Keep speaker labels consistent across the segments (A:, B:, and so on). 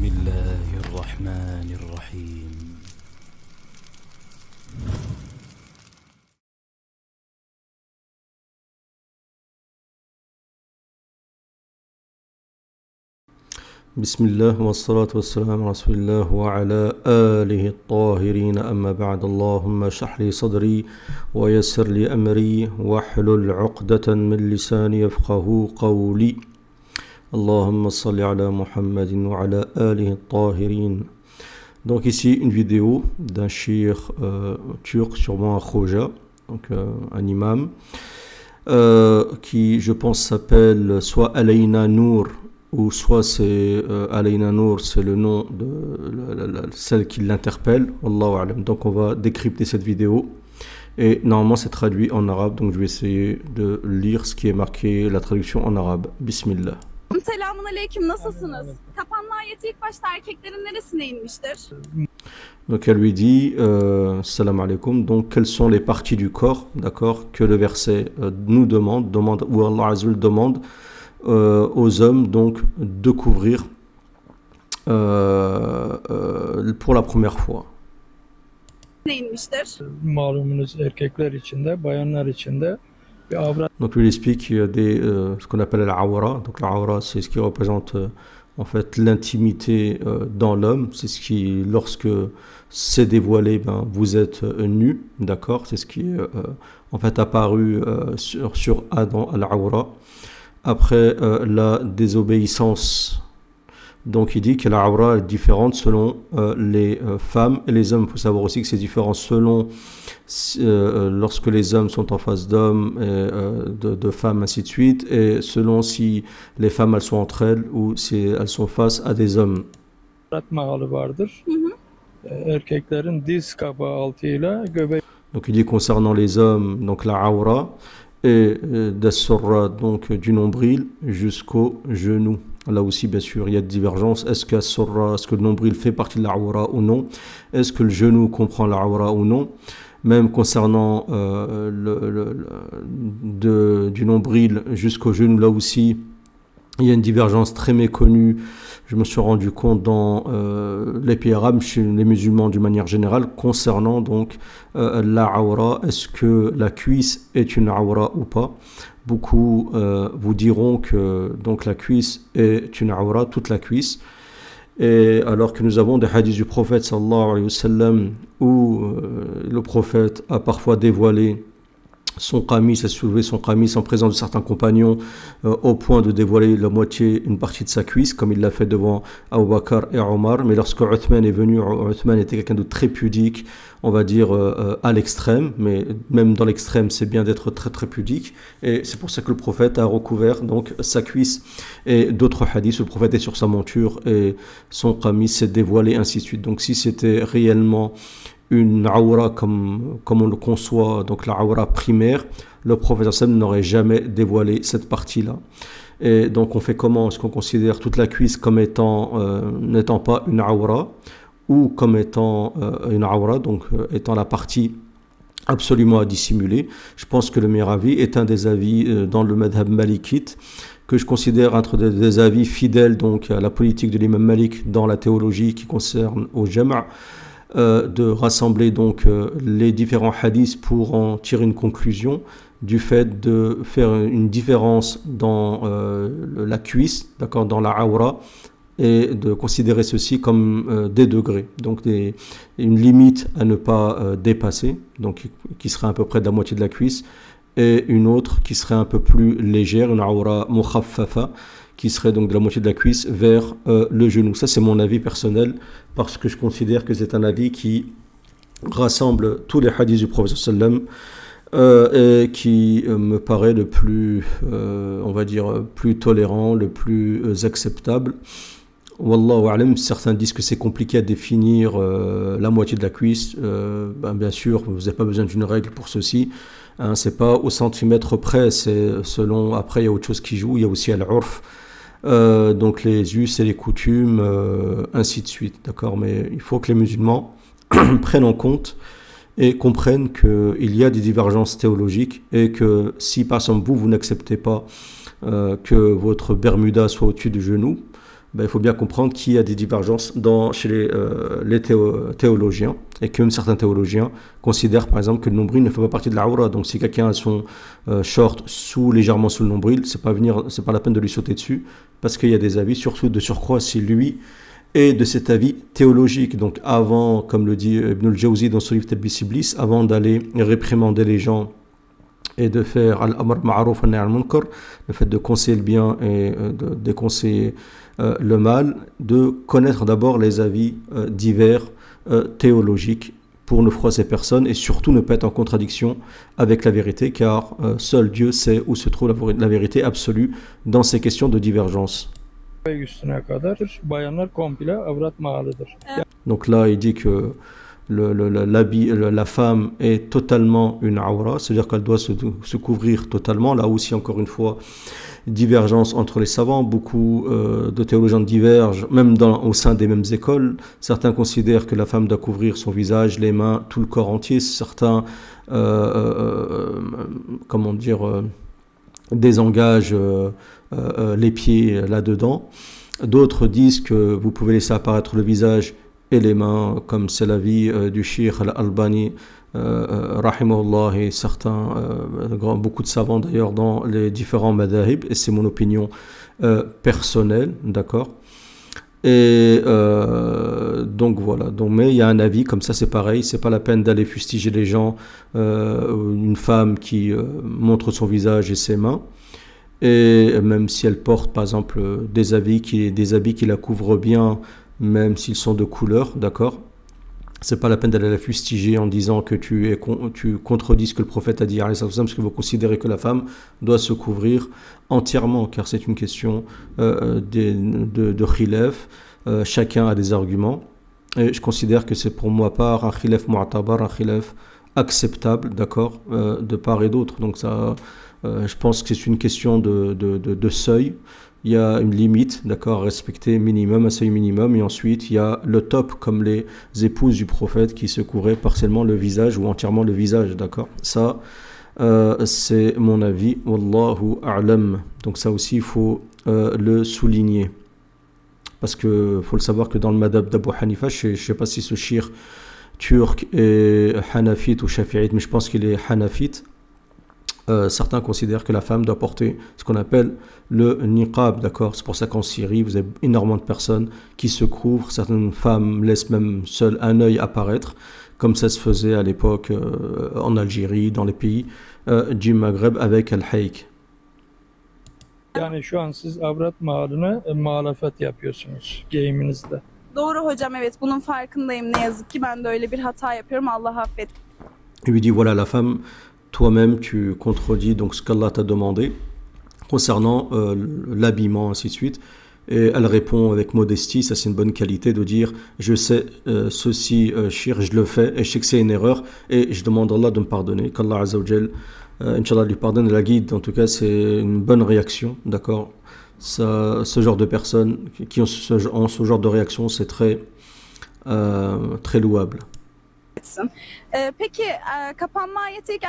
A: بسم الله الرحمن الرحيم.
B: بسم الله والصلاة والسلام على رسول الله وعلى آله الطاهرين أما بعد. اللهم اشرح لي صدري ويسر لي أمري واحلل عقدة من لساني يفقه قولي. اللهم صل على محمد وعلى آله الطاهرين. Donc ici une vidéo d'un shir turc, sûrement un khoja, donc un imam, qui je pense s'appelle soit Alayna Nour, ou soit c'est Alayna Nour, c'est le nom de celle qui l'interpelle. Wallahu a'lam. Donc on va décrypter cette vidéo et normalement c'est traduit en arabe, donc je vais essayer de lire ce qui est marqué, la traduction en arabe. Bismillah.
C: Selamun aleyküm, nasılsınız? Kapanma ayeti ilk başta erkeklerin neresine inmiştir?
B: Donc elle lui dit salam alaikum, donc quelles sont les parties du corps, d'accord, que le verset nous demande, ou Allah Azza demande aux hommes donc de couvrir pour la première fois.
D: Malumunuz erkekler için de bayanlar için de bir avret.
B: Donc lui il explique qu'il y a ce qu'on appelle l'awra. Donc l'awra c'est ce qui représente en fait l'intimité dans l'homme. C'est ce qui, lorsque c'est dévoilé, ben, vous êtes nu, d'accord. C'est ce qui est en fait apparu sur Adam al-awra. Après la désobéissance, donc il dit que la awra est différente selon les femmes et les hommes. Il faut savoir aussi que c'est différent selon lorsque les hommes sont en face d'hommes, de femmes, ainsi de suite, et selon si les femmes elles sont entre elles ou si elles sont face à des hommes.
D: Erkeklerin diz kapağı altıyla göbek.
B: Donc il dit concernant les hommes, donc la awra et d'as-surra, donc du nombril jusqu'au genou. Là aussi, bien sûr, il y a de divergences. Est-ce que le nombril fait partie de la awra ou non? Est-ce que le genou comprend la awra ou non? Même concernant du nombril jusqu'au genou, là aussi, il y a une divergence très méconnue. Je me suis rendu compte dans les pays arabes, chez les musulmans d'une manière générale, concernant donc la awra. Est-ce que la cuisse est une awra ou pas? Beaucoup vous diront que donc la cuisse est une awra, toute la cuisse. Et alors que nous avons des hadiths du prophète sallallahu alayhi wa sallam où le prophète a parfois dévoilé son qamis, a soulevé son qamis en présence de certains compagnons au point de dévoiler la moitié, une partie de sa cuisse, comme il l'a fait devant Abu Bakr et Omar. Mais lorsque Uthman est venu, Uthman était quelqu'un de très pudique, on va dire à l'extrême, mais même dans l'extrême, c'est bien d'être très très pudique. Et c'est pour ça que le prophète a recouvert donc sa cuisse. Et d'autres hadiths, le prophète est sur sa monture et son qamis s'est dévoilé, ainsi de suite. Donc si c'était réellement une awra comme on le conçoit, donc la awra primaire, le prophète sallam n'aurait jamais dévoilé cette partie-là. Et donc on fait comment? Est-ce qu'on considère toute la cuisse comme étant n'étant pas une awra, ou comme étant une awra, donc étant la partie absolument à dissimuler? Je pense que le meilleur avis est un des avis dans le madhab malikite, que je considère être des avis fidèles donc à la politique de l'imam Malik dans la théologie qui concerne au jama', de rassembler donc les différents hadiths pour en tirer une conclusion du fait de faire une différence dans la cuisse, d'accord, dans la awra, et de considérer ceci comme des degrés, donc une limite à ne pas dépasser, donc qui serait à peu près de la moitié de la cuisse, et une autre qui serait un peu plus légère, une awra mukhaffafa, qui serait donc de la moitié de la cuisse vers le genou. Ça c'est mon avis personnel, parce que je considère que c'est un avis qui rassemble tous les hadiths du prophète sallam et qui me paraît le plus, on va dire, plus tolérant, le plus acceptable. Wallahu a'lam. Certains disent que c'est compliqué à définir la moitié de la cuisse. Bien sûr, vous n'avez pas besoin d'une règle pour ceci. Hein, c'est pas au centimètre près, c'est selon. Après, il y a autre chose qui joue. Il y a aussi al-urf, donc les us et les coutumes, ainsi de suite. D'accord, mais il faut que les musulmans prennent en compte et comprennent qu'il y a des divergences théologiques et que si par exemple vous n'acceptez pas que votre bermuda soit au-dessus du genou, ben, il faut bien comprendre qu'il y a des divergences chez les théologiens, et que certains théologiens considèrent par exemple que le nombril ne fait pas partie de la aura. Donc si quelqu'un a son short légèrement sous le nombril, c'est pas la peine de lui sauter dessus, parce qu'il y a des avis, surtout de surcroît si lui est de cet avis théologique. Donc avant, comme le dit Ibn al-Jawzi dans son livre Talbis Iblis, avant d'aller réprimander les gens et de faire al-amr ma'aruf wa nahy al-munkar, le fait de conseiller le bien et de déconseiller le mal, de connaître d'abord les avis divers théologiques pour ne froisser personne et surtout ne pas être en contradiction avec la vérité, car seul Dieu sait où se trouve la vérité absolue dans ces questions de divergence.
D: Üstüne kadar bayanlar komple avrat mağalıdır.
B: Donc là, il dit que la femme est totalement une aura, c'est-à-dire qu'elle doit se couvrir totalement. Là aussi, encore une fois, divergence entre les savants. Beaucoup de théologiens divergent, même au sein des mêmes écoles. Certains considèrent que la femme doit couvrir son visage, les mains, tout le corps entier. Certains, désengagent les pieds là-dedans. D'autres disent que vous pouvez laisser apparaître le visage et les mains, comme c'est l'avis du Cheikh Al-Albani, rahimahullah, et beaucoup de savants d'ailleurs dans les différents madhahib, et c'est mon opinion personnelle, d'accord. Et donc voilà. Mais il y a un avis comme ça, c'est pareil, c'est pas la peine d'aller fustiger les gens, une femme qui montre son visage et ses mains. Et même si elle porte par exemple des habits qui la couvrent bien, même s'ils sont de couleur, d'accord, c'est pas la peine d'aller la fustiger en disant que tu contredis ce que le prophète a dit, parce que vous considérez que la femme doit se couvrir entièrement, car c'est une question de khilaf. Chacun a des arguments, et je considère que c'est pour moi part un khilaf mu'tabar, un khilaf acceptable, d'accord, de part et d'autre. Donc ça, je pense que c'est une question de seuil. Il y a une limite, d'accord, à respecter minimum, un seuil minimum, et ensuite il y a le top, comme les épouses du prophète qui se couvraient partiellement le visage ou entièrement le visage, d'accord. Ça, c'est mon avis, wallahu a'lam. Donc ça aussi, il faut le souligner. Parce que faut le savoir que dans le madhab d'Abu Hanifa, je ne sais pas si ce shir turc est hanafite ou shafi'ite, mais je pense qu'il est hanafite. Certains considèrent que la femme doit porter ce qu'on appelle le niqab, d'accord. C'est pour ça qu'en Syrie, vous avez énormément de personnes qui se couvrent. Certaines femmes laissent même seul un œil apparaître, comme ça se faisait à l'époque en Algérie, dans les pays du Maghreb avec Al-Hayk.
D: Yani şu an siz avrat mağalına muhalefet yapıyorsunuz geyiminizde.
C: Doğru hocam, evet, bunun farkındayım. Ne yazık ki ben de öyle bir hata yapıyorum. Allah affet.
B: Il lui dit voilà, la femme, toi-même tu contredis donc ce qu'Allah t'a demandé concernant l'habillement, ainsi de suite. Et elle répond avec modestie, ça c'est une bonne qualité de dire je sais ceci, shir, je le fais et je sais que c'est une erreur et je demande à Allah de me pardonner, qu'Allah Azza wa Jal Inch'Allah lui pardonne et la guide. En tout cas, c'est une bonne réaction, d'accord. Ce genre de personnes qui ont ce genre de réaction, c'est très louable.
C: Peki kapanma ayeti ilk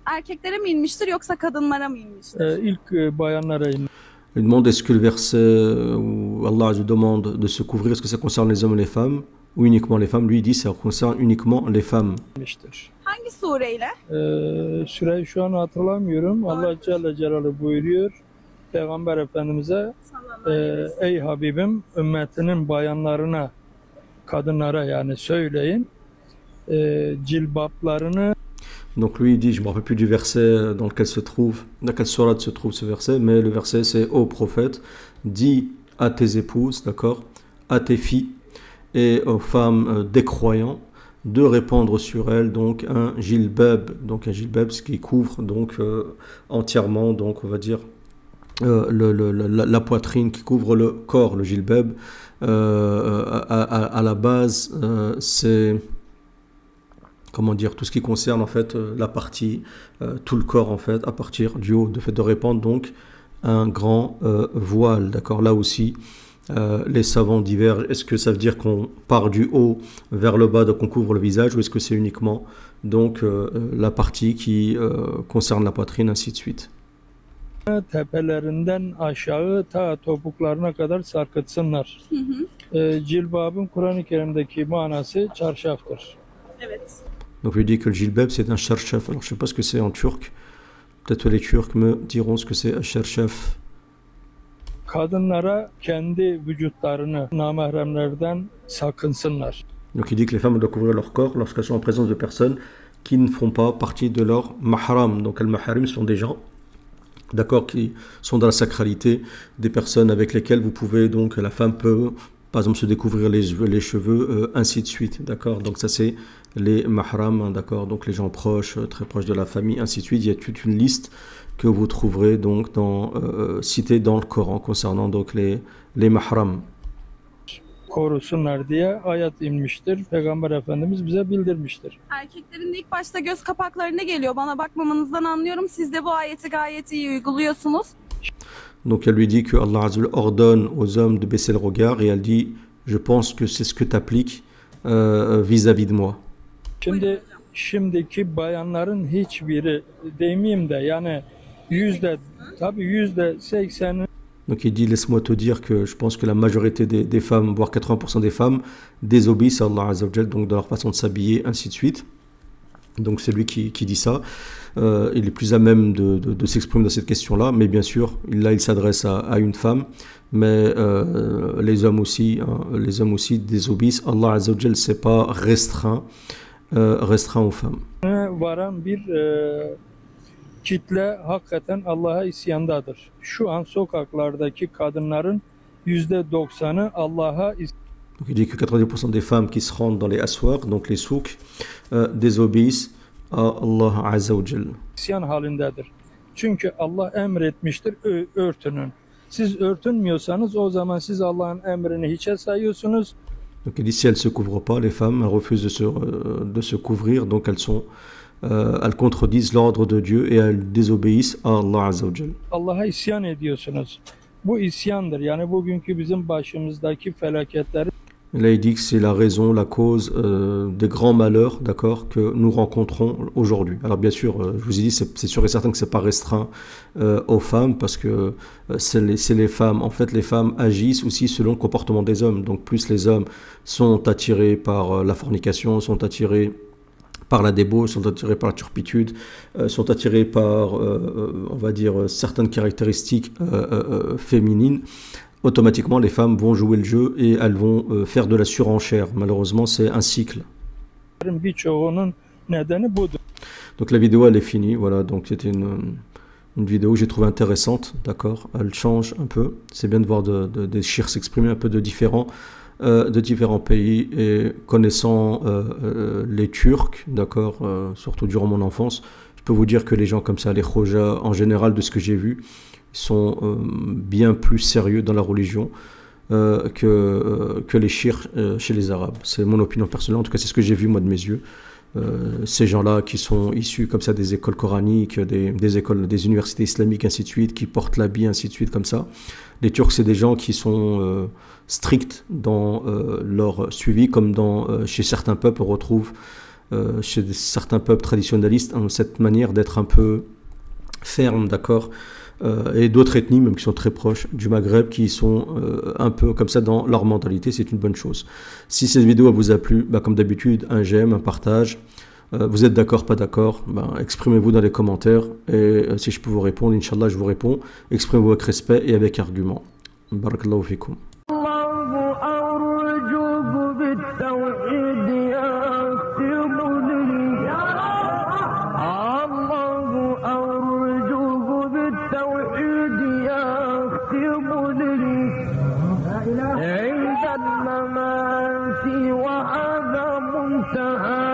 C: erkeklere mi inmiştir yoksa kadınlara mı inmiştir?
D: İlk bayanlara inmiştir.
B: Il demande est-ce que le verset où Allah demande de se couvrir, est-ce que ça concerne les hommes et les femmes ou uniquement les femmes? Lui il dit ça concerne uniquement les femmes.
C: Hangi sureyle?
D: Süreyi şu an hatırlamıyorum. Allah Celle Celaluhu buyuruyor Peygamber Efendimiz'e ey Habibim ümmetinin bayanlarına, kadınlara yani söyleyin cilbaplarını.
B: Donc lui il dit, je ne me rappelle plus du verset dans lequel quelle sourate se trouve ce verset, mais le verset c'est ô prophète, dis à tes épouses, d'accord, à tes filles et aux femmes des croyants de répandre sur elles donc un jilbab, ce qui couvre donc entièrement, donc on va dire la poitrine, qui couvre le corps. Le jilbab à la base c'est comment dire, tout ce qui concerne en fait la partie, tout le corps en fait, à partir du haut, de fait de répandre donc un grand voile, d'accord. Là aussi, les savants divergent. Est-ce que ça veut dire qu'on part du haut vers le bas, donc on couvre le visage, ou est-ce que c'est uniquement donc la partie qui concerne la poitrine, ainsi de suite.
D: Tepelerinden aşağı ta topuklarına kadar sarkıtsınlar. Cilbabın Kur'an-ı Kerim'deki manası çarşaftır.
C: Evet.
B: Donc il dit que le jilbab c'est un charchaf. Alors je sais pas ce que c'est en turc. Peut-être les Turcs me diront ce que c'est un charchaf.
D: Kadınlara kendi vücutlarını namahremlerden sakınsınlar.
B: Donc il dit que les femmes doivent couvrir leur corps lorsqu'elles sont en présence de personnes qui ne font pas partie de leur mahram. Donc al-maharim sont des gens, d'accord, qui sont dans la sacralité, des personnes avec lesquelles vous pouvez, donc la femme peut par exemple se découvrir les cheveux, ainsi de suite, d'accord. Donc ça c'est les mahram, d'accord, donc les gens proches, très proches de la famille, ainsi de suite. Il y a toute une liste que vous trouverez donc citée dans le Coran concernant donc les mahram.
D: Korusunlar diye ayet inmiştir. Peygamber Efendimiz bize bildirmiştir.
C: Erkeklerin ilk başta göz kapaklarına geliyor. Bana bakmamanızdan anlıyorum. Siz de bu ayeti gayet iyi uyguluyorsunuz.
B: Donc elle lui dit que Allah Azza wa Jalla ordonne aux hommes de baisser le regard et elle dit je pense que c'est ce que tu appliques vis-à-vis de moi.
D: Şimdiki bayanların hiçbiri demeyeyim de yani %80'i.
B: Donc il dit laisse-moi te dire que je pense que la majorité des femmes, voire 80% des femmes désobéissent à Allah Azza wa Jalla, donc dans leur façon de s'habiller, ainsi de suite. Donc c'est lui qui dit ça. Il est plus à même de s'exprimer dans cette question-là, mais bien sûr, là il s'adresse à une femme, mais les hommes aussi désobéissent. Allah Azza wa Jalla, c'est pas restreint aux femmes.
D: Varan bir kitle hakikaten Allah'a isyandadır. Şu an sokaklardaki kadınların %90'ı Allah'a
B: Donc il dit que 90% des femmes qui se rendent dans les aswaq, donc les souks, désobéissent à Allah Azza wa Jalla.
D: İsyan halindedir. Çünkü Allah emretmiştir örtünün. Siz örtünmüyorsanız o zaman siz Allah'ın emrini hiçe sayıyorsunuz.
B: Donc il dit si elles se couvrent pas, les femmes, elles refusent de se couvrir, donc elles contredisent l'ordre de Dieu et elles désobéissent à Allah Azza wa Jalla.
D: Allah'a isyan ediyorsunuz. Bu isyandır. Yani bugünkü bizim başımızdaki felaketleri.
B: Là, il dit que c'est la raison, la cause des grands malheurs, d'accord, que nous rencontrons aujourd'hui. Alors bien sûr, je vous ai dit, c'est sûr et certain que c'est pas restreint aux femmes, parce que c'est les femmes. En fait, les femmes agissent aussi selon le comportement des hommes. Donc plus les hommes sont attirés par la fornication, sont attirés par la débauche, sont attirés par la turpitude, sont attirés par, on va dire, certaines caractéristiques féminines. Automatiquement, les femmes vont jouer le jeu et elles vont faire de la surenchère. Malheureusement, c'est un cycle. Donc la vidéo, elle est finie. Voilà, donc c'était une vidéo que j'ai trouvée intéressante. D'accord, elle change un peu. C'est bien de voir des chiites s'exprimer un peu de différents pays. Et connaissant les Turcs, d'accord, surtout durant mon enfance, je peux vous dire que les gens comme ça, les Khoja, en général, de ce que j'ai vu, sont bien plus sérieux dans la religion que les chiites chez les Arabes. C'est mon opinion personnelle, en tout cas c'est ce que j'ai vu moi de mes yeux. Ces gens-là qui sont issus comme ça des écoles coraniques, des écoles, des universités islamiques, ainsi de suite, qui portent l'habit, ainsi de suite, comme ça. Les Turcs, c'est des gens qui sont stricts dans leur suivi, comme chez certains peuples, on retrouve chez certains peuples traditionnalistes cette manière d'être un peu ferme, d'accord, et d'autres ethnies même qui sont très proches du Maghreb qui sont un peu comme ça dans leur mentalité. C'est une bonne chose. Si cette vidéo vous a plu, comme d'habitude, un j'aime, un partage. Vous êtes d'accord, pas d'accord, exprimez-vous dans les commentaires et si je peux vous répondre, Inch'Allah, je vous réponds. Exprimez-vous avec respect et avec argument. Barakallahu fikum.
E: عند الممات وهذا منتهى